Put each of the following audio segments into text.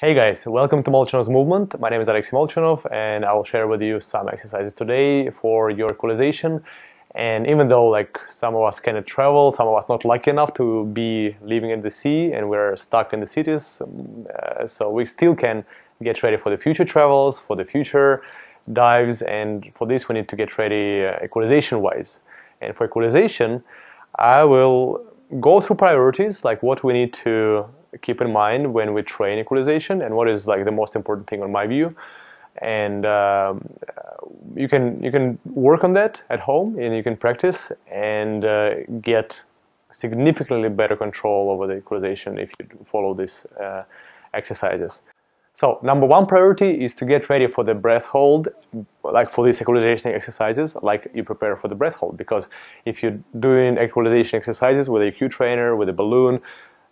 Hey guys, welcome to Molchanov's movement. My name is Alexey Molchanov and I will share with you some exercises today for your equalization. And even though some of us cannot travel, some of us not lucky enough to be living in the sea and we're stuck in the cities, so we still can get ready for the future travels, for the future dives, and for this we need to get ready equalization wise. And for equalization, I will go through priorities, like what we need to keep in mind when we train equalization and what is the most important thing on my view. And you can work on that at home and you can practice and get significantly better control over the equalization if you follow these exercises. So number one priority is to get ready for the breath hold, for these equalization exercises, like you prepare for the breath hold. Because if you're doing equalization exercises with a Q trainer, with a balloon,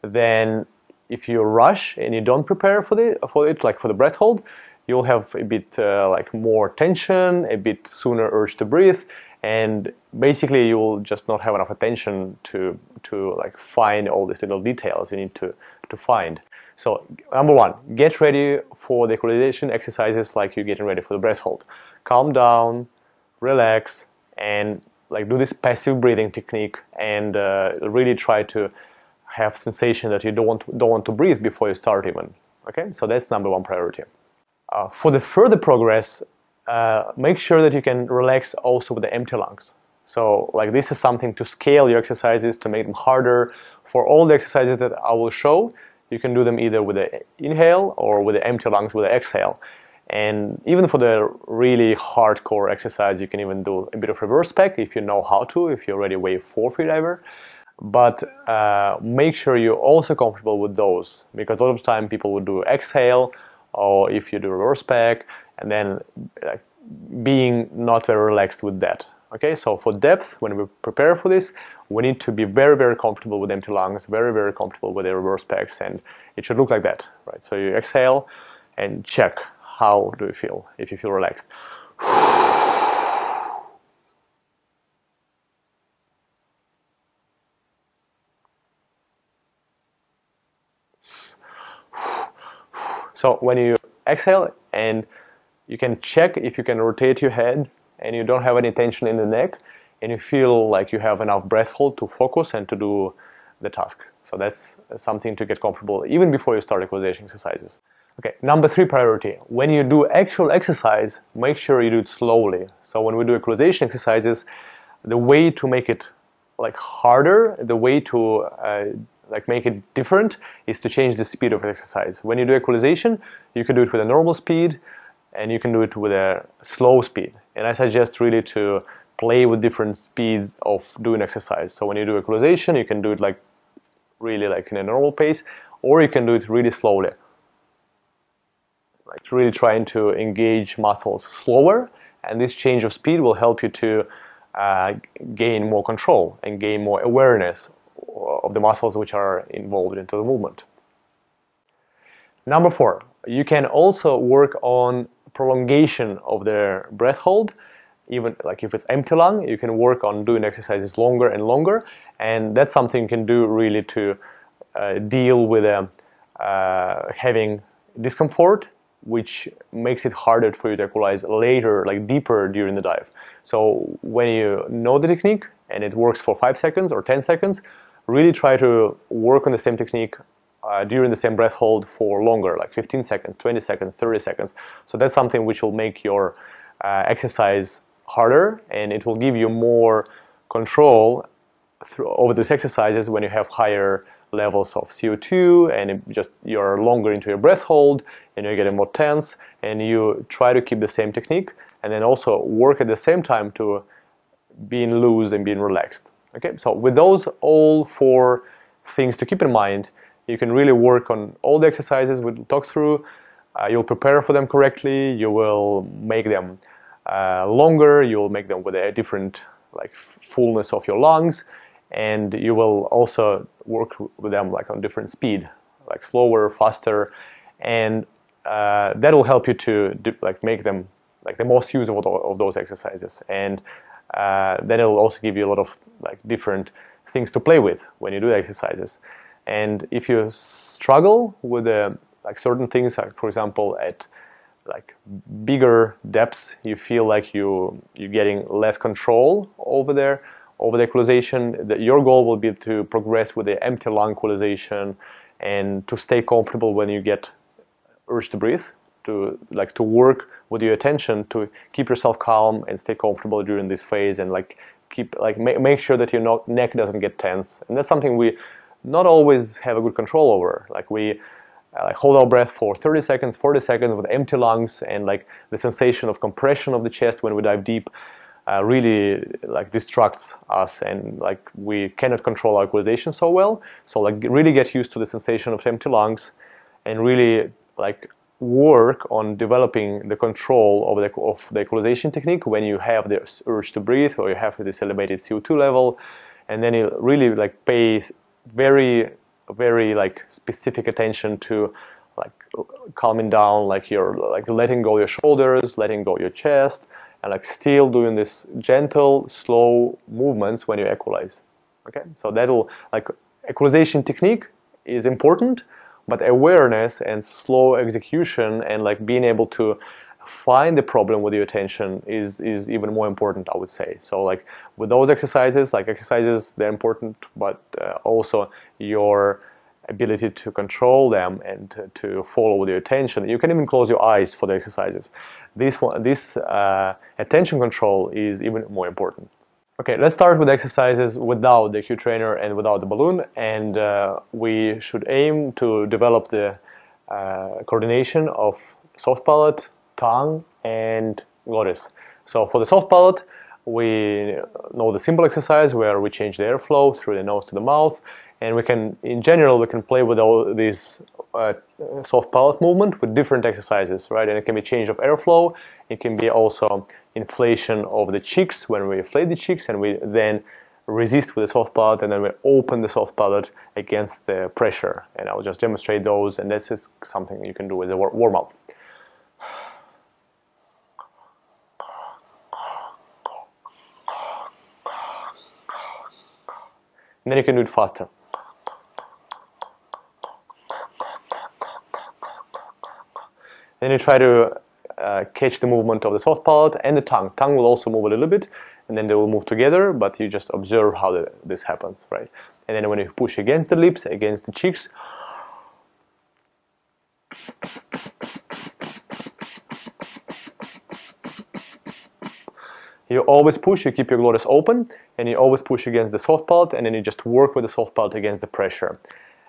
then if you rush and you don't prepare for the breath hold, you'll have a bit more tension, a bit sooner urge to breathe, and basically you'll just not have enough attention to find all these little details you need to find. So number one, get ready for the equalization exercises like you're getting ready for the breath hold. Calm down, relax, and do this passive breathing technique, and really try to have sensation that you don't want to breathe before you start even. Okay, so that's number one priority. For the further progress, make sure that you can relax also with the empty lungs. So this is something to scale your exercises, to make them harder. For all the exercises that I will show, you can do them either with the inhale or with the empty lungs with the exhale. And even for the really hardcore exercise, you can even do a bit of reverse pec if you know how to, if you're already a wave 4 freediver. But make sure you're also comfortable with those, because a lot of time people would do exhale, or if you do reverse pec, and then being not very relaxed with that. Okay, so for depth, when we prepare for this, we need to be very, very comfortable with empty lungs, very, very comfortable with the reverse pecs, and it should look like that, right? So you exhale and check how do you feel, if you feel relaxed. So when you exhale, and you can check if you can rotate your head and you don't have any tension in the neck, and you feel like you have enough breath hold to focus and to do the task. So that's something to get comfortable even before you start equalization exercises. Okay, number three priority. When you do actual exercise, make sure you do it slowly. So when we do equalization exercises, the way to make it harder, the way to make it different is to change the speed of exercise. When you do equalization, you can do it with a normal speed and you can do it with a slow speed. And I suggest really to play with different speeds of doing exercise. So when you do equalization, you can do it really in a normal pace, or you can do it really slowly. Really trying to engage muscles slower, and this change of speed will help you to gain more control and gain more awareness of the muscles which are involved into the movement. Number four, you can also work on prolongation of the breath hold. Even if it's empty lung, you can work on doing exercises longer and longer, and that's something you can do really to deal with having discomfort, which makes it harder for you to equalize later, deeper during the dive. So when you know the technique and it works for 5 seconds or 10 seconds, really try to work on the same technique during the same breath hold for longer, 15 seconds, 20 seconds, 30 seconds. So that's something which will make your exercise harder, and it will give you more control over these exercises when you have higher levels of CO2 and you're longer into your breath hold and you're getting more tense, and you try to keep the same technique and then also work at the same time to being loose and being relaxed. Okay, so with those all four things to keep in mind, you can really work on all the exercises we'll talk through. You'll prepare for them correctly, you will make them longer, you'll make them with a different fullness of your lungs, and you will also work with them on different speed, slower, faster, and that will help you to make them the most use of those exercises. And then it will also give you a lot of different things to play with when you do exercises. And if you struggle with the like certain things, like for example at like bigger depths, you feel like you're getting less control over the equalization. Your goal will be to progress with the empty lung equalization and to stay comfortable when you get urge to breathe, to work with your attention to keep yourself calm and stay comfortable during this phase, and make sure that your neck doesn't get tense. And that's something we not always have a good control over. Like we hold our breath for 30 seconds, 40 seconds with empty lungs, and like the sensation of compression of the chest when we dive deep really like distracts us, and like we cannot control our equalization so well. So like really get used to the sensation of empty lungs, and really like work on developing the control of the equalization technique when you have this urge to breathe or you have this elevated CO2 level. And then you really like pay very like specific attention to like calming down, like you're like letting go your shoulders, letting go your chest, and like still doing this gentle, slow movements when you equalize. Okay, so that'll like equalization technique is important, but awareness and slow execution and like being able to find the problem with your attention is even more important, I would say. So like with those exercises, they're important, but also your ability to control them and to follow with your attention. You can even close your eyes for the exercises. This attention control is even more important. Okay, let's start with exercises without the Q trainer and without the balloon, and we should aim to develop the coordination of soft palate, tongue, and glottis. So for the soft palate, we know the simple exercise where we change the airflow through the nose to the mouth, and we can, in general, we can play with all these soft palate movement with different exercises, right? And it can be change of airflow, it can be also inflation of the cheeks when we inflate the cheeks and we then resist with the soft palate, and then we open the soft palate against the pressure. And I'll just demonstrate those, and this is something you can do as a warm-up. And then you can do it faster. Then you try to catch the movement of the soft palate and the tongue. Tongue will also move a little bit, and then they will move together, but you just observe how this happens, right? And then when you push against the lips, against the cheeks, you always push, you keep your glottis open, and you always push against the soft palate, and then you just work with the soft palate against the pressure.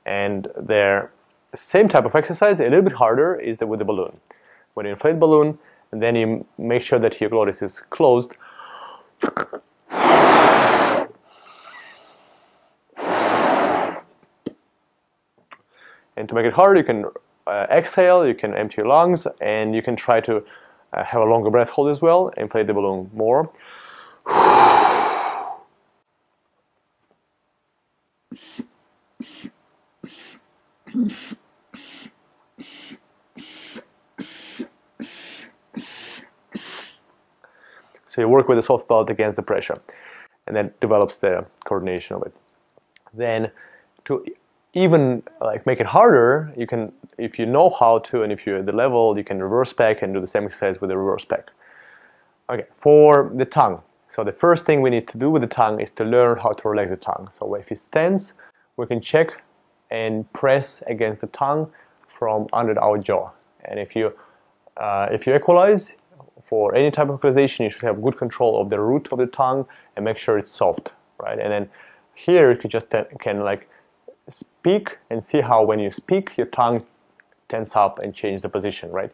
And the same type of exercise, a little bit harder, is with the balloon. When you inflate balloon, and then you make sure that your glottis is closed. And to make it hard, you can exhale, you can empty your lungs, and you can try to have a longer breath hold as well, inflate the balloon more. So you work with the soft palate against the pressure, and that develops the coordination of it. Then to even like make it harder, you can, if you know how to, and if you're at the level, you can reverse pec and do the same exercise with the reverse pec. Okay, for the tongue. So the first thing we need to do with the tongue is to learn how to relax the tongue. So if it stands, we can check and press against the tongue from under our jaw. And if you equalize, for any type of equalization, you should have good control of the root of the tongue and make sure it's soft, right? And then here you just can like speak and see how when you speak, your tongue tense up and change the position, right?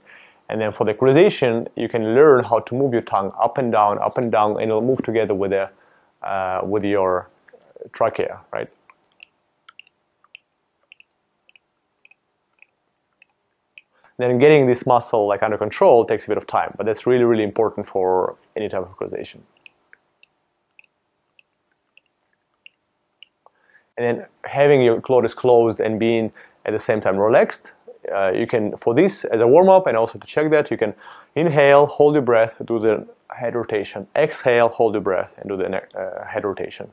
And then for the equalization, you can learn how to move your tongue up and down, and it'll move together with your trachea, right? Then getting this muscle like under control takes a bit of time, but that's really, really important for any type of equalization. And then having your glottis closed and being at the same time relaxed, you can, for this as a warm-up and also to check that, you can inhale, hold your breath, do the head rotation, exhale, hold your breath, and do the head rotation.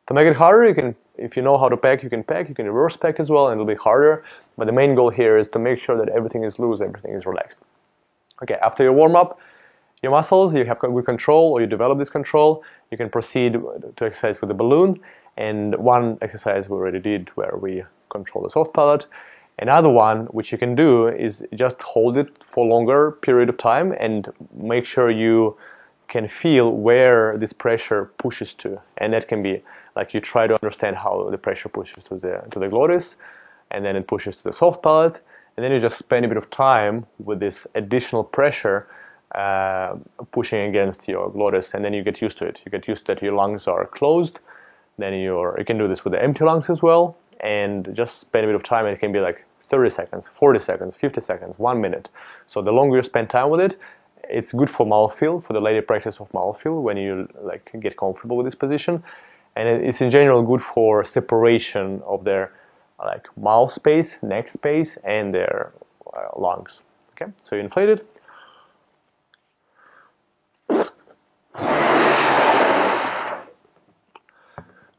To make it harder, you can, if you know how to pec, you can reverse pec as well, and it'll be harder. But the main goal here is to make sure that everything is loose, everything is relaxed. Okay, after your warm-up, your muscles, you have good control, or you develop this control, you can proceed to exercise with the balloon. And one exercise we already did where we control the soft palate. Another one which you can do is just hold it for a longer period of time and make sure you can feel where this pressure pushes to. And that can be like you try to understand how the pressure pushes to the glottis, and then it pushes to the soft palate, and then you just spend a bit of time with this additional pressure pushing against your glottis, and then you get used to it. You get used to that your lungs are closed. Then you can do this with the empty lungs as well, and just spend a bit of time. It can be like 30 seconds, 40 seconds, 50 seconds, 1 minute. So the longer you spend time with it, it's good for mouthfeel, for the later practice of mouthfeel when you like get comfortable with this position. And it's in general good for separation of their like mouth space, neck space, and their lungs. Okay, so you inflate it.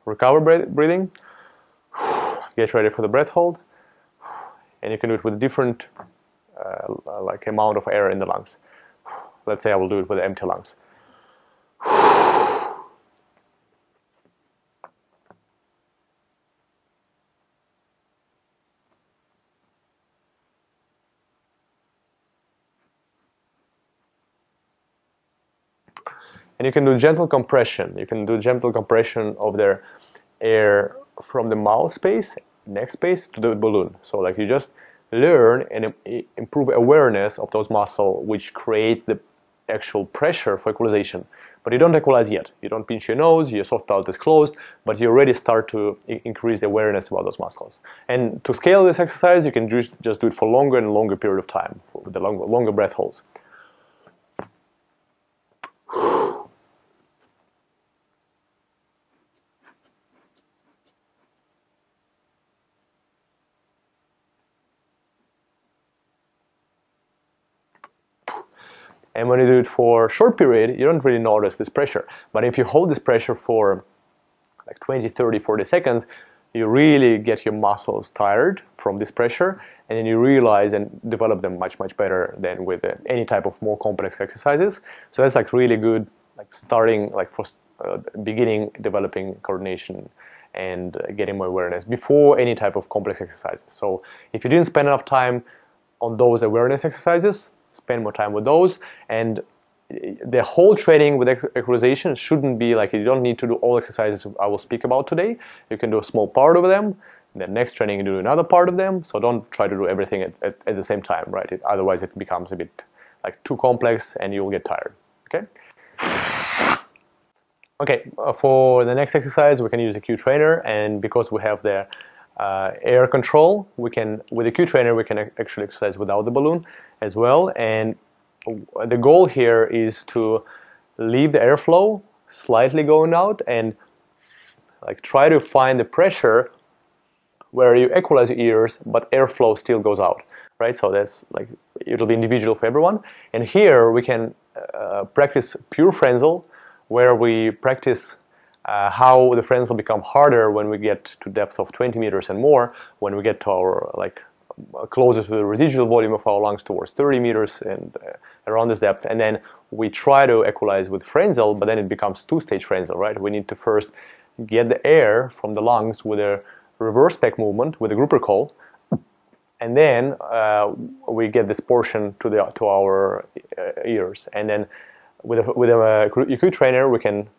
Recover breathing. Get ready for the breath hold. And you can do it with different like amount of air in the lungs. Let's say I will do it with empty lungs. And you can do gentle compression. You can do gentle compression of their air from the mouth space, neck space, to the balloon. So like you just learn and improve awareness of those muscles which create the actual pressure for equalization. But you don't equalize yet. You don't pinch your nose, your soft palate is closed, but you already start to increase awareness about those muscles. And to scale this exercise, you can just do it for longer and longer period of time, with the longer breath holds. And when you do it for a short period, you don't really notice this pressure. But if you hold this pressure for like 20, 30, 40 seconds, you really get your muscles tired from this pressure, and then you realize and develop them much, much better than with any type of more complex exercises. So that's like really good, like starting, like for beginning developing coordination and getting more awareness before any type of complex exercises. So if you didn't spend enough time on those awareness exercises, spend more time with those. And the whole training with equalization shouldn't be like, you don't need to do all exercises I will speak about today. You can do a small part of them, and then next training you do another part of them. So don't try to do everything at the same time, right? Otherwise it becomes a bit like too complex and you'll get tired. Okay? Okay, for the next exercise we can use a Q trainer, and because we have the air control, we can, with the Q trainer we can actually exercise without the balloon as well. And the goal here is to leave the airflow slightly going out and like try to find the pressure where you equalize your ears but airflow still goes out, right? So that's like, it'll be individual for everyone. And here we can practice pure frenzel, where we practice how the frenzel become harder when we get to depth of 20 meters and more, when we get to our like closer to the residual volume of our lungs towards 30 meters and around this depth. And then we try to equalize with frenzel, but then it becomes two-stage frenzel, right? We need to first get the air from the lungs with a reverse pec movement with a grouper call, and then we get this portion to our ears. And then with a EQ trainer we can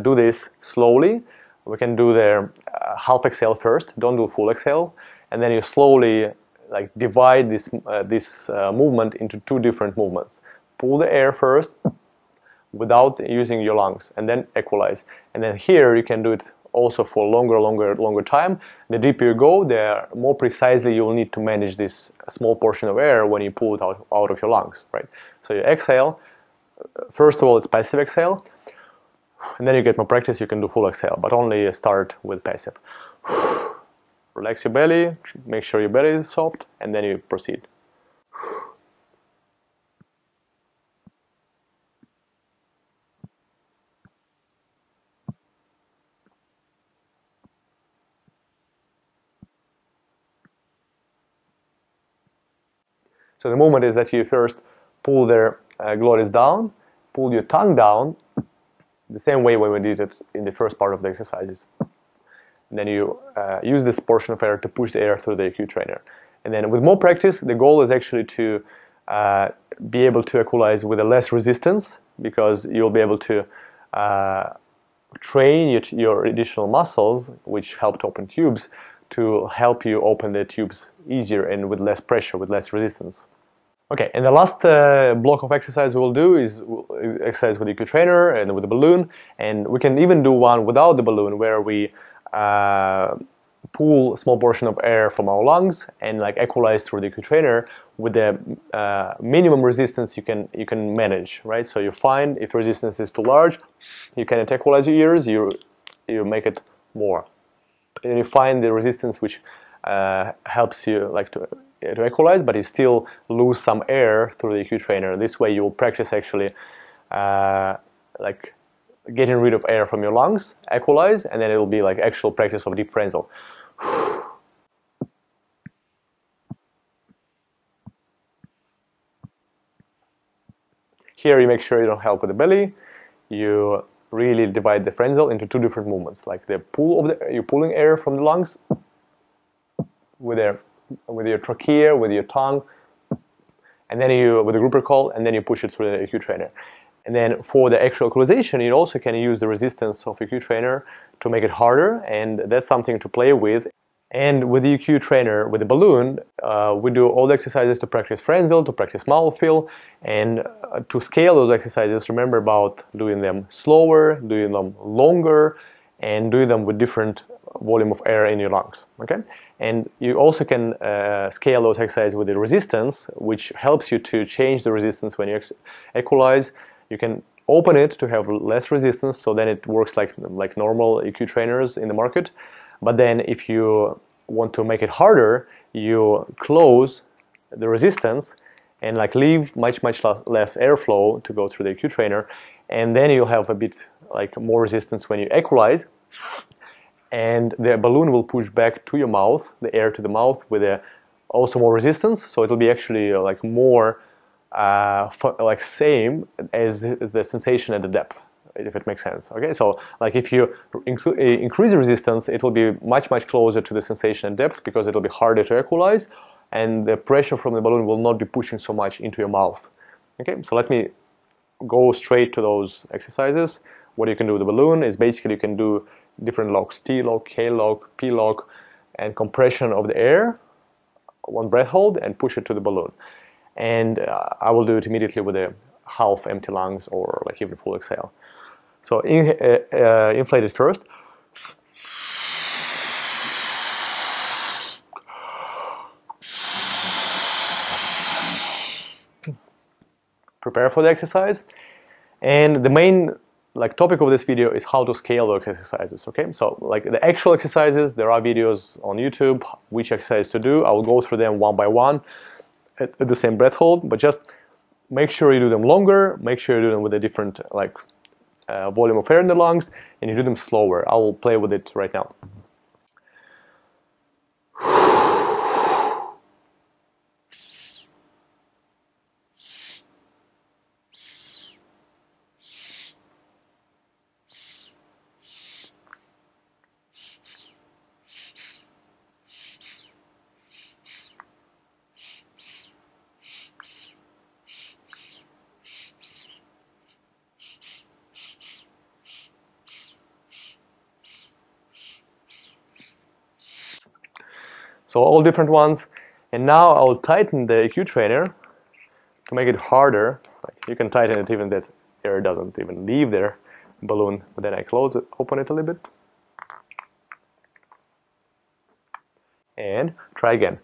do this slowly. We can do the half exhale first, don't do full exhale, and then you slowly like divide this movement into two different movements. Pull the air first without using your lungs, and then equalize. And then here you can do it also for longer time. The deeper you go, the more precisely you will need to manage this small portion of air when you pull it out of your lungs, right? So you exhale. First of all, it's passive exhale, and then you get more practice, you can do full exhale, but only start with passive. Relax your belly, make sure your belly is soft, and then you proceed. So the movement is that you first pull their glottis down, pull your tongue down, the same way when we did it in the first part of the exercises. And then you use this portion of air to push the air through the EQ trainer. And then with more practice, the goal is actually to be able to equalize with a less resistance, because you'll be able to train your additional muscles, which help to open tubes, to help you open the tubes easier and with less pressure, with less resistance. Okay, and the last block of exercise we will do is exercise with the EQ trainer and with the balloon, and we can even do one without the balloon, where we pull a small portion of air from our lungs and like equalize through the EQ trainer with the minimum resistance you can manage, right? So you find if resistance is too large, you cannot equalize your ears, you make it more, and you find the resistance which helps you like to equalize, but you still lose some air through the EQ trainer. This way you will practice actually like getting rid of air from your lungs, equalize, and then it will be like actual practice of deep phrasal. Here you make sure you don't help with the belly. You really divide the phrasal into two different movements, like the pull of you're pulling air from the lungs with your trachea, with your tongue, and then with the group recall, and then you push it through the EQ trainer. And then for the actual equalization, you also can use the resistance of EQ trainer to make it harder, and that's something to play with. And with the EQ trainer, with the balloon, we do all the exercises to practice phrasal, to practice mouth feel, and to scale those exercises, remember about doing them slower, doing them longer, and doing them with different volume of air in your lungs, okay? And you also can scale those exercises with the resistance, which helps you to change the resistance when you equalize. You can open it to have less resistance, so then it works like normal EQ trainers in the market. But then if you want to make it harder, you close the resistance and like leave much less airflow to go through the EQ trainer, and then you'll have a bit like more resistance when you equalize, and the balloon will push back to your mouth, the air to the mouth, with also more resistance, so it'll be actually like more like same as the sensation at the depth, if it makes sense. Okay, so like if you increase the resistance, it will be much closer to the sensation at depth, because it will be harder to equalize, and the pressure from the balloon will not be pushing so much into your mouth. Okay, so let me go straight to those exercises. What you can do with the balloon is basically you can do different locks: T lock, K lock, P lock, and compression of the air, one breath hold, and push it to the balloon. And I will do it immediately with a half empty lungs or like even full exhale. So inflate it first. Prepare for the exercise. And the main like topic of this video is how to scale those exercises. Okay, so like the actual exercises, there are videos on YouTube which exercise to do. I will go through them one by one at the same breath hold, but just make sure you do them longer, make sure you do them with a different like volume of air in the lungs, and you do them slower. I will play with it right now. So all different ones, and now I'll tighten the EQ trainer to make it harder. Like you can tighten it even that air doesn't even leave their balloon, but then I close it, open it a little bit, and try again.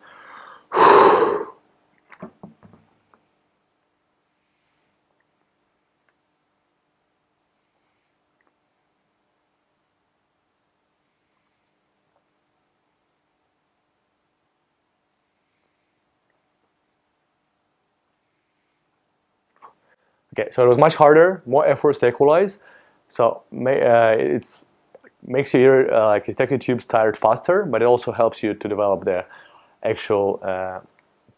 Okay, so it was much harder, more efforts to equalize. So it makes your like your tubes tired faster, but it also helps you to develop the actual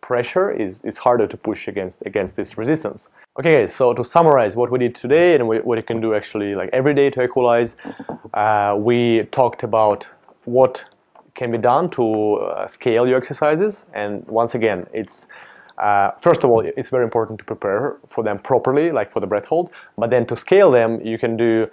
pressure is harder to push against this resistance. Okay guys, so to summarize what we did today and what you can do actually like every day to equalize, we talked about what can be done to scale your exercises. And once again, it's first of all, it's very important to prepare for them properly, like for the breath hold. But then to scale them, you can do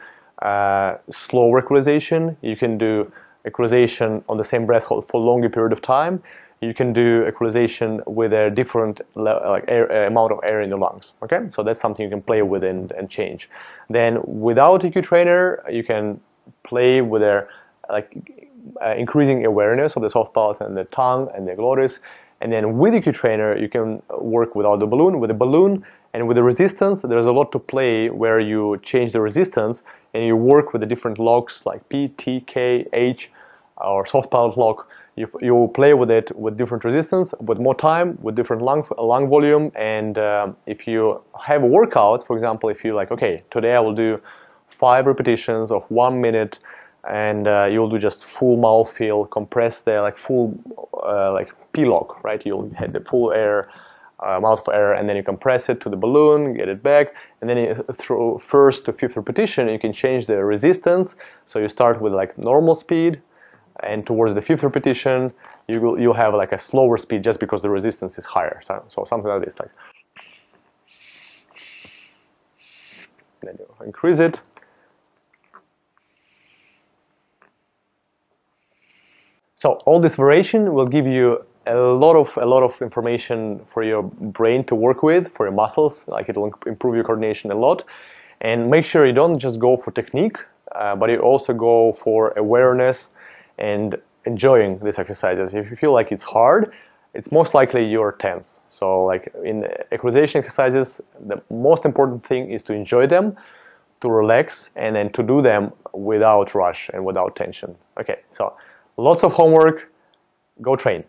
slow equalization. You can do equalization on the same breath hold for a longer period of time. You can do equalization with a different amount of air in the lungs. Okay, so that's something you can play with and change. Then without EQ trainer, you can play with their increasing awareness of the soft palate and the tongue and the glottis. And then with EQ trainer, you can work without the balloon. With the balloon and with the resistance, there's a lot to play where you change the resistance and you work with the different locks like P, T, K, H, or soft palate lock. You play with it with different resistance, with more time, with different lung volume. And if you have a workout, for example, if you like, okay, today I will do 5 repetitions of 1 minute, and you'll do just full mouth feel, compress the full P lock, right? You'll hit the full air, mouth of air, and then you compress it to the balloon, get it back, and then through first to 5th repetition, you can change the resistance. So you start with like normal speed, and towards the 5th repetition, you'll have like a slower speed just because the resistance is higher. So something like this, like. Then you increase it. So all this variation will give you a lot of information for your brain to work with, for your muscles. Like it will improve your coordination a lot. And make sure you don't just go for technique, but you also go for awareness and enjoying these exercises. If you feel like it's hard, it's most likely you're tense. So like in equalization exercises, the most important thing is to enjoy them, to relax, and then to do them without rush and without tension. Okay, so lots of homework, go train.